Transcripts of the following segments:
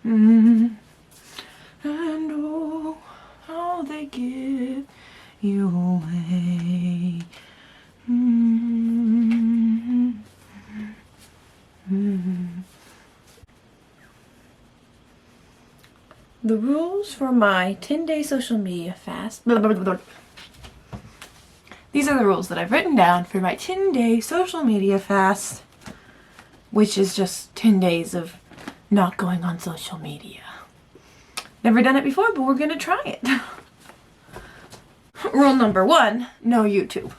And oh, how they give you away. The rules for my 10-day social media fast. These are the rules that I've written down for my 10-day social media fast, which is just 10 days of not going on social media. Never done it before, but we're gonna try it. Rule number 1, no YouTube.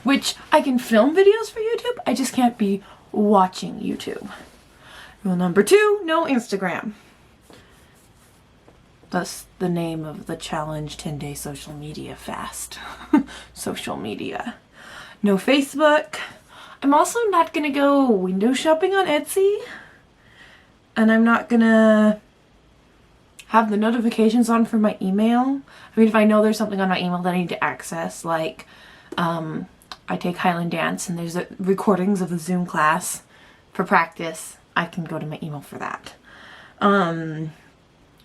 Which I can film videos for YouTube, I just can't be watching YouTube. Rule number 2, no Instagram. Thus the name of the challenge, 10-day social media fast. Social media. No Facebook. I'm also not gonna go window shopping on Etsy. And I'm not gonna have the notifications on for my email. I mean, if I know there's something on my email that I need to access, like I take Highland Dance and there's recordings of the Zoom class for practice, I can go to my email for that.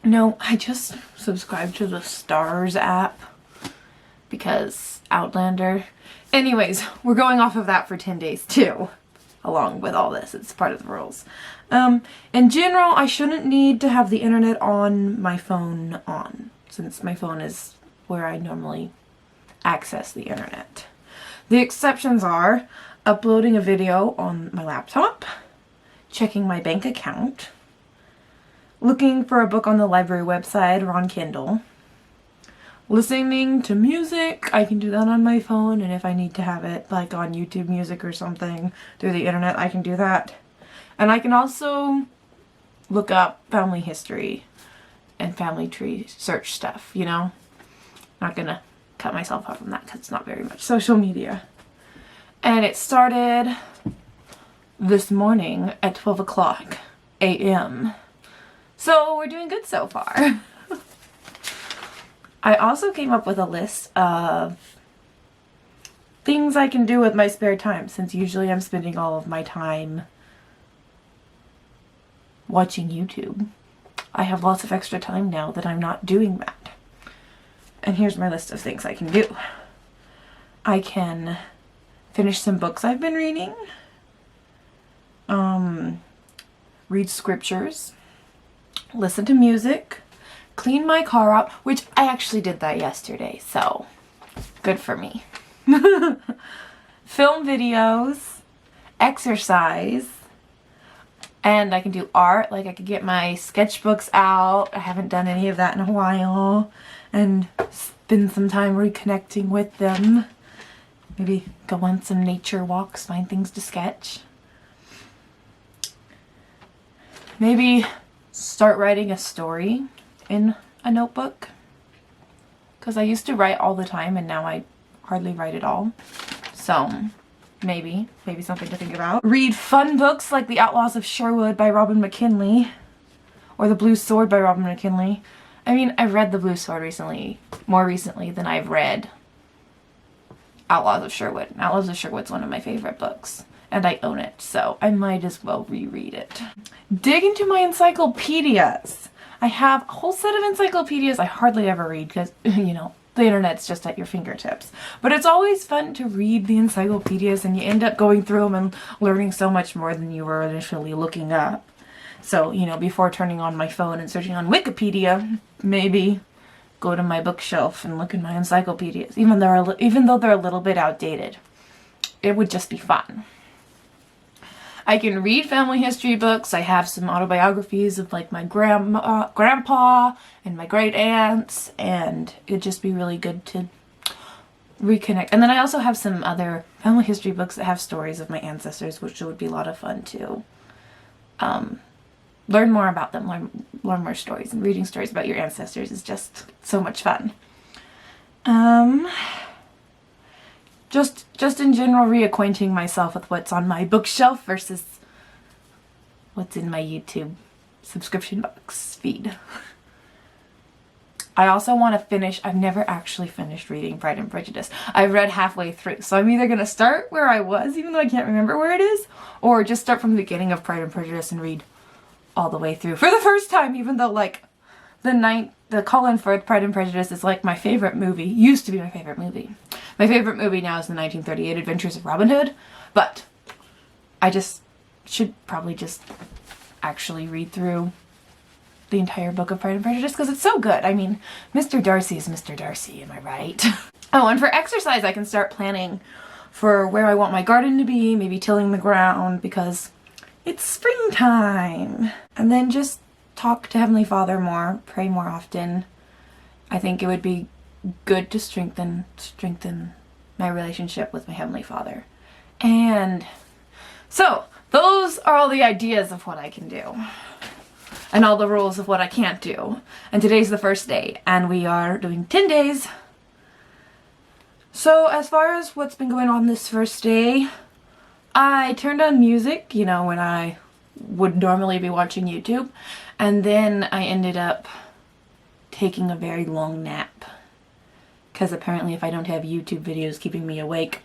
No, I just subscribed to the Stars app because Outlander. Anyways, we're going off of that for 10 days too, along with all this. It's part of the rules. In general, I shouldn't need to have the internet on my phone on, since my phone is where I normally access the internet. The exceptions are uploading a video on my laptop, checking my bank account, looking for a book on the library website or on Kindle, listening to music. I can do that on my phone, and if I need to have it like on YouTube Music or something through the internet, I can do that. And I can also look up family history and family tree search stuff, you know? Not gonna cut myself off from that because it's not very much social media. And it started this morning at 12 o'clock a.m. So we're doing good so far. I also came up with a list of things I can do with my spare time, since usually I'm spending all of my time watching YouTube. I have lots of extra time now that I'm not doing that. And here's my list of things I can do. I can finish some books I've been reading. Read scriptures. Listen to music. Clean my car out, which I actually did that yesterday, so good for me. Film videos. Exercise. And I can do art, like I could get my sketchbooks out. I haven't done any of that in a while. And spend some time reconnecting with them. Maybe go on some nature walks, find things to sketch. Maybe start writing a story in a notebook. Because I used to write all the time and now I hardly write at all. So maybe something to think about. Read fun books like The Outlaws of Sherwood by Robin McKinley. Or The Blue Sword by Robin McKinley. I mean, I've read The Blue Sword more recently than I've read Outlaws of Sherwood. Outlaws of Sherwood's one of my favorite books. And I own it, so I might as well reread it. Dig into my encyclopedias. I have a whole set of encyclopedias I hardly ever read because, you know, the internet's just at your fingertips. But it's always fun to read the encyclopedias and you end up going through them and learning so much more than you were initially looking up. So, you know, before turning on my phone and searching on Wikipedia, maybe go to my bookshelf and look in my encyclopedias, even though they're a little bit outdated. It would just be fun. I can read family history books. I have some autobiographies of like my grandpa and my great aunts, and it'd just be really good to reconnect. And then I also have some other family history books that have stories of my ancestors, which would be a lot of fun to learn more about them, learn more stories. And reading stories about your ancestors is just so much fun. Just in general, reacquainting myself with what's on my bookshelf versus what's in my YouTube subscription box feed. I also want to finish, I've never actually finished reading Pride and Prejudice. I've read halfway through, so I'm either going to start where I was, even though I can't remember where it is, or just start from the beginning of Pride and Prejudice and read all the way through for the first time, even though like the Colin Firth Pride and Prejudice is like my favorite movie. Used to be my favorite movie. My favorite movie now is the 1938 Adventures of Robin Hood, but I just should probably just actually read through the entire book of Pride and Prejudice because it's so good. I mean, Mr. Darcy is Mr. Darcy, am I right? Oh, and for exercise, I can start planning for where I want my garden to be, maybe tilling the ground because it's springtime. And then just talk to Heavenly Father more, pray more often. I think it would be good to strengthen my relationship with my Heavenly Father. And so, those are all the ideas of what I can do. And all the rules of what I can't do. And today's the first day, and we are doing 10 days. So as far as what's been going on this first day, I turned on music, you know, when I would normally be watching YouTube. And then I ended up taking a very long nap. Because apparently if I don't have YouTube videos keeping me awake,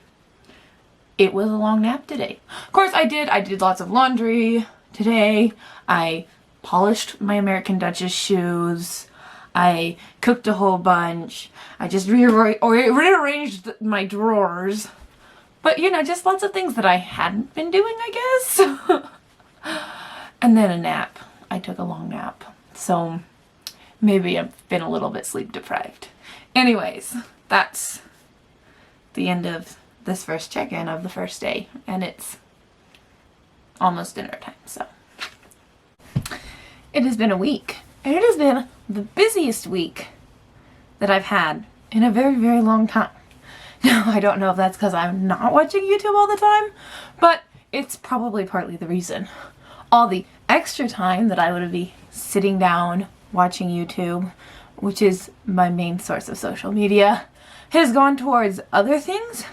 it was a long nap today. Of course I did lots of laundry today. I polished my American Duchess shoes. I cooked a whole bunch. I just rearranged my drawers. But you know, just lots of things that I hadn't been doing, I guess. And then a nap. I took a long nap. So maybe I've been a little bit sleep deprived. Anyways, that's the end of this first check-in of the first day. And it's almost dinner time, so. It has been a week, and it has been the busiest week that I've had in a very, very long time. Now, I don't know if that's because I'm not watching YouTube all the time, but it's probably partly the reason. All the extra time that I would be sitting down watching YouTube, which is my main source of social media, has gone towards other things,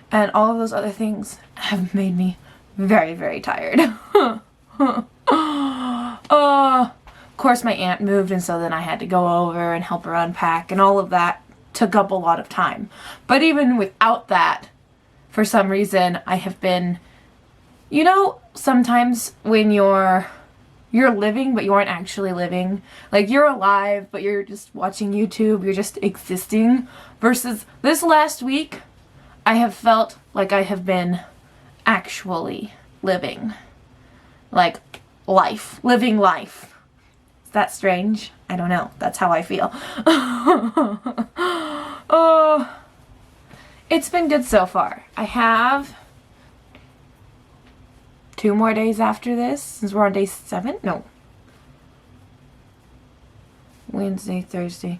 and all of those other things have made me very, very tired. Of course my aunt moved, and so then I had to go over and help her unpack, and all of that took up a lot of time. But even without that, for some reason, I have been, you know, sometimes when you're living, but you aren't actually living. Like, you're alive, but you're just watching YouTube, you're just existing. Versus this last week, I have felt like I have been actually living. Like, living life. Is that strange? I don't know. That's how I feel. Oh, it's been good so far. I have 2 more days after this, since we're on day 7. No. Wednesday, Thursday,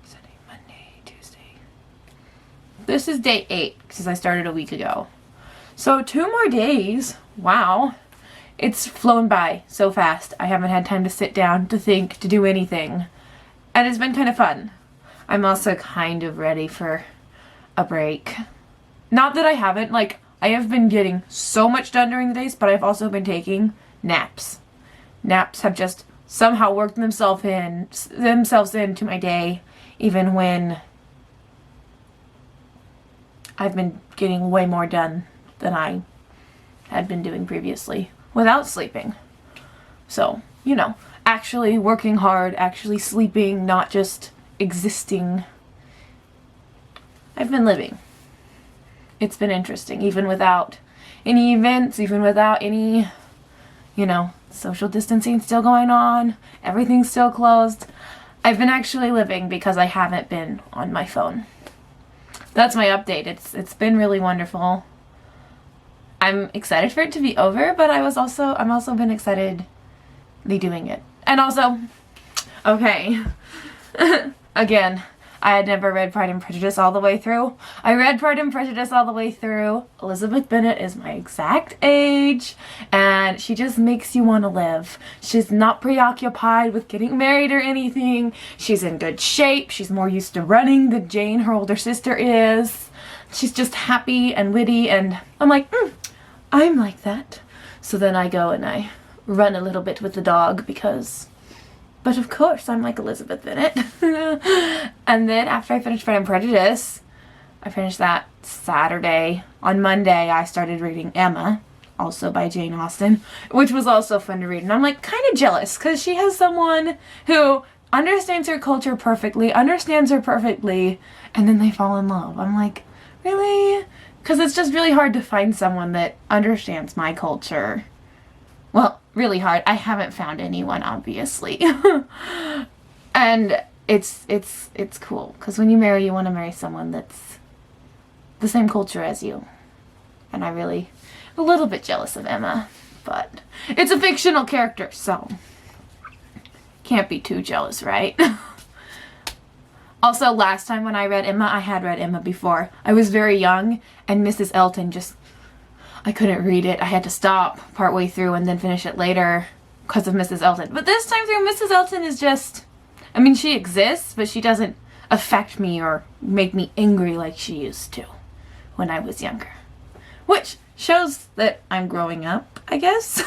Sunday, Monday, Tuesday. This is day 8, because I started a week ago. So 2 more days. Wow. It's flown by so fast. I haven't had time to sit down, to think, to do anything. And it's been kind of fun. I'm also kind of ready for a break. Not that I haven't, like, I have been getting so much done during the days, but I've also been taking naps. Naps have just somehow worked themselves into my day, even when I've been getting way more done than I had been doing previously without sleeping. So, you know, actually working hard, actually sleeping, not just existing. I've been living. It's been interesting, even without any events, even without any, you know, social distancing still going on, everything's still closed. I've been actually living because I haven't been on my phone. That's my update. It's been really wonderful. I'm excited for it to be over, but I'm also been excitedly doing it. And also, okay, again, I had never read Pride and Prejudice all the way through. I read Pride and Prejudice all the way through. Elizabeth Bennet is my exact age, and she just makes you want to live. She's not preoccupied with getting married or anything. She's in good shape. She's more used to running than Jane, her older sister, is. She's just happy and witty, and I'm like, I'm like that. So then I go and I run a little bit with the dog because... But of course, I'm like Elizabeth Bennet. And then after I finished Pride and Prejudice, I finished that Saturday. On Monday, I started reading Emma. also by Jane Austen, which was also fun to read. And I'm like kind of jealous because she has someone who understands her culture perfectly, understands her perfectly, and then they fall in love. I'm like, really? Because it's just really hard to find someone that understands my culture. Well, really hard. I haven't found anyone, obviously. And it's cool because when you marry, you want to marry someone that's the same culture as you. And I really am a little bit jealous of Emma, but it's a fictional character, so can't be too jealous, right? Also, last time when I read Emma, I had read Emma before. I was very young, and Mrs. Elton I couldn't read it. I had to stop partway through and then finish it later because of Mrs. Elton. But this time through, Mrs. Elton is just, I mean, she exists, but she doesn't affect me or make me angry like she used to when I was younger. Which shows that I'm growing up, I guess.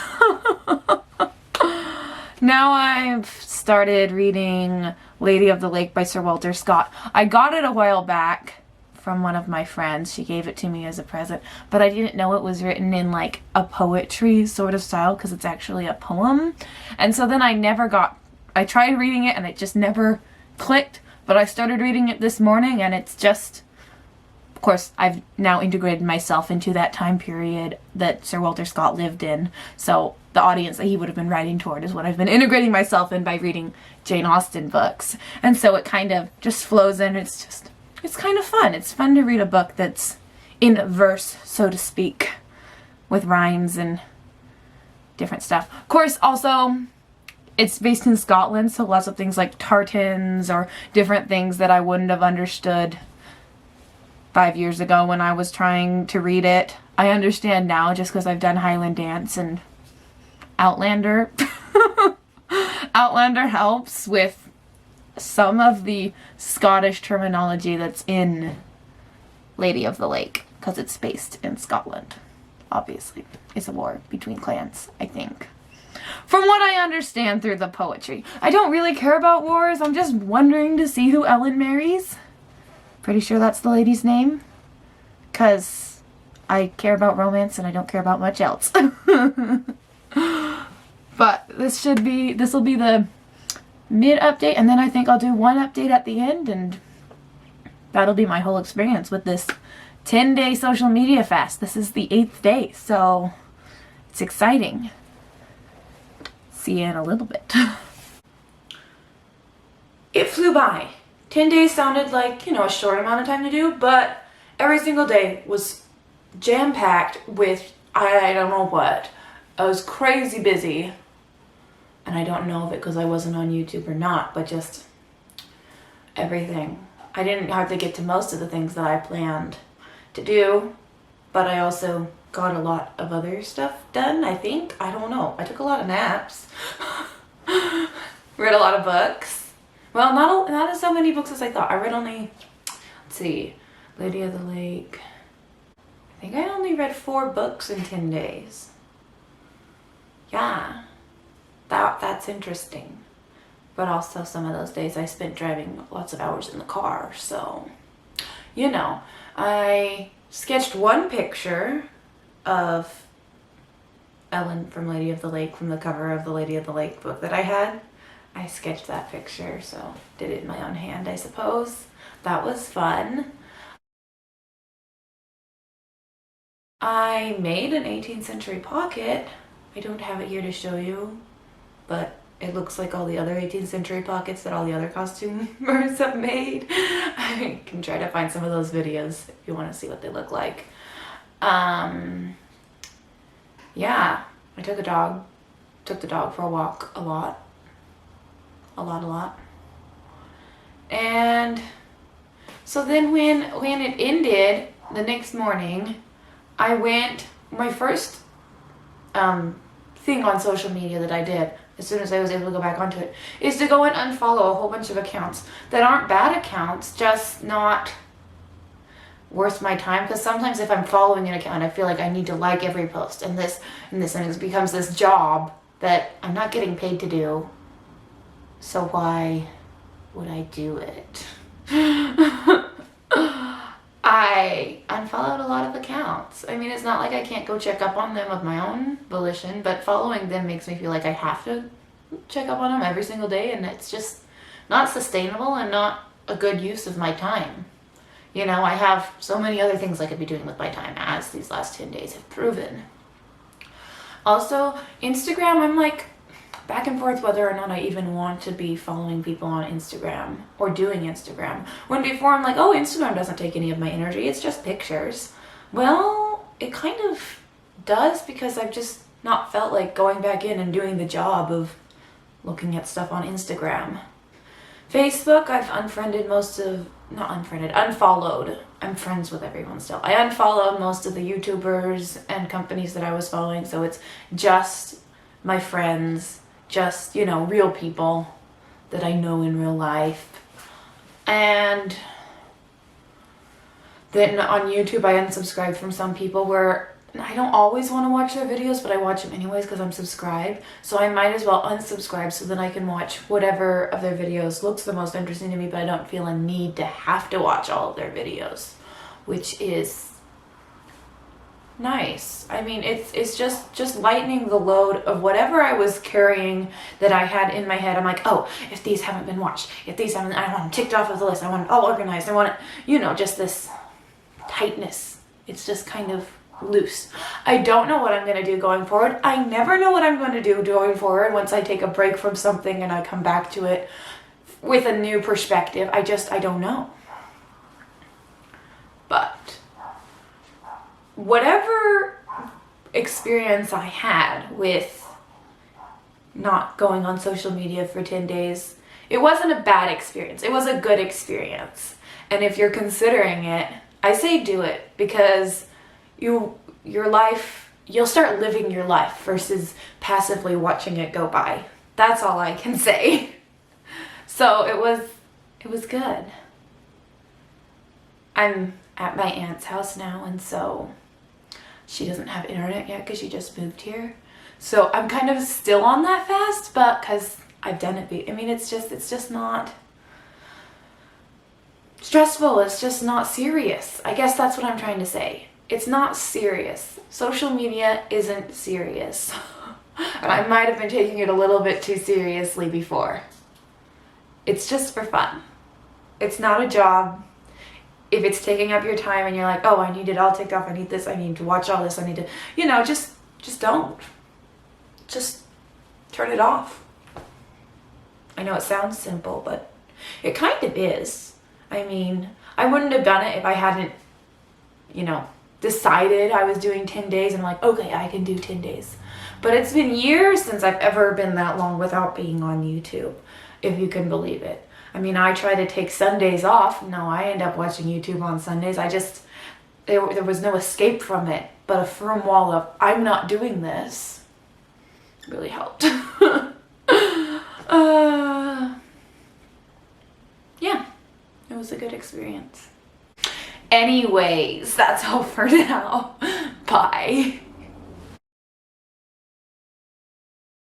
Now I've started reading Lady of the Lake by Sir Walter Scott. I got it a while back from one of my friends. She gave it to me as a present, but I didn't know it was written in like a poetry sort of style because it's actually a poem. And so then I tried reading it and it just never clicked, but I started reading it this morning and it's just, of course, I've now integrated myself into that time period that Sir Walter Scott lived in. So the audience that he would have been writing toward is what I've been integrating myself in by reading Jane Austen books. And so it kind of just flows in. It's kind of fun. It's fun to read a book that's in verse, so to speak, with rhymes and different stuff. Of course, also, it's based in Scotland, so lots of things like tartans or different things that I wouldn't have understood 5 years ago when I was trying to read it. I understand now just because I've done Highland Dance and Outlander. Outlander helps with some of the Scottish terminology that's in Lady of the Lake because it's based in Scotland. Obviously, it's a war between clans, I think. From what I understand through the poetry. I don't really care about wars. I'm just wondering to see who Ellen marries. Pretty sure that's the lady's name. Because I care about romance and I don't care about much else. But this will be the mid update, and then I think I'll do one update at the end, and that'll be my whole experience with this 10-day social media fast. This is the 8th day, so it's exciting. See you in a little bit. It flew by. 10 days sounded like, a short amount of time to do, but every single day was jam-packed with I don't know what. I was crazy busy. And I don't know if it because I wasn't on YouTube or not, but just everything. I didn't hardly get to most of the things that I planned to do, but I also got a lot of other stuff done, I think. I don't know. I took a lot of naps. Read a lot of books. Well, not as so many books as I thought. I read only, let's see, Lady of the Lake. I think I only read 4 books in 10 days. Yeah. That's interesting. But also some of those days I spent driving lots of hours in the car, so I sketched one picture of Ellen from Lady of the Lake from the cover of the Lady of the Lake book that I had. I sketched that picture, so did it in my own hand, I suppose. That was fun. I made an 18th century pocket. I don't have it here to show you, but it looks like all the other 18th century pockets that all the other costumers have made. I can try to find some of those videos if you want to see what they look like. Yeah, I took the dog for a walk a lot. And so then when it ended the next morning, I went, my first thing on social media that I did as soon as I was able to go back onto it is to go and unfollow a whole bunch of accounts that aren't bad accounts, just not worth my time. Because sometimes if I'm following an account, I feel like I need to like every post and this and it becomes this job that I'm not getting paid to do. So why would I do it? I I unfollowed a lot of accounts. I mean, it's not like I can't go check up on them of my own volition, but following them makes me feel like I have to check up on them every single day, and it's just not sustainable and not a good use of my time. You know, I have so many other things I could be doing with my time, as these last 10 days have proven. Also, Instagram, I'm like back and forth whether or not I even want to be following people on Instagram or doing Instagram. When before I'm like, oh, Instagram doesn't take any of my energy, it's just pictures. Well, it kind of does, because I've just not felt like going back in and doing the job of looking at stuff on Instagram. Facebook, I've unfollowed. I'm friends with everyone still. I unfollowed most of the YouTubers and companies that I was following, so it's just my friends, just, you know, real people that I know in real life. And then on YouTube, I unsubscribed from some people where I don't always want to watch their videos, but I watch them anyways because I'm subscribed. So I might as well unsubscribe so that I can watch whatever of their videos looks the most interesting to me, but I don't feel a need to have to watch all of their videos, which is nice. I mean, it's just lightening the load of whatever I was carrying that I had in my head. I'm like, oh, if these haven't been watched, if these haven't, I want them ticked off of the list. I want it all organized. I want it, you know, just this tightness. It's just kind of loose. I don't know what I'm going to do going forward. I never know what I'm going to do going forward once I take a break from something and I come back to it with a new perspective. I don't know. But whatever experience I had with not going on social media for 10 days, it wasn't a bad experience. It was a good experience. And if you're considering it, I say do it, because your life, you'll start living your life versus passively watching it go by. That's all I can say. So it was good. I'm at my aunt's house now, and so she doesn't have internet yet because she just moved here. So I'm kind of still on that fast, but because I've done it. I mean, it's just not stressful. It's just not serious. I guess that's what I'm trying to say. It's not serious. Social media isn't serious. And I might have been taking it a little bit too seriously before. It's just for fun. It's not a job. If it's taking up your time and you're like, oh, I need it all ticked off, I need this, I need to watch all this, I need to, you know, just don't. Just turn it off. I know it sounds simple, but it kind of is. I mean, I wouldn't have done it if I hadn't, you know, decided I was doing 10 days and I'm like, okay, I can do 10 days. But it's been years since I've ever been that long without being on YouTube, if you can believe it. I mean, I try to take Sundays off. No, I end up watching YouTube on Sundays. There was no escape from it, but a firm wall of, I'm not doing this, really helped. Yeah, it was a good experience. Anyways, that's all for now. Bye.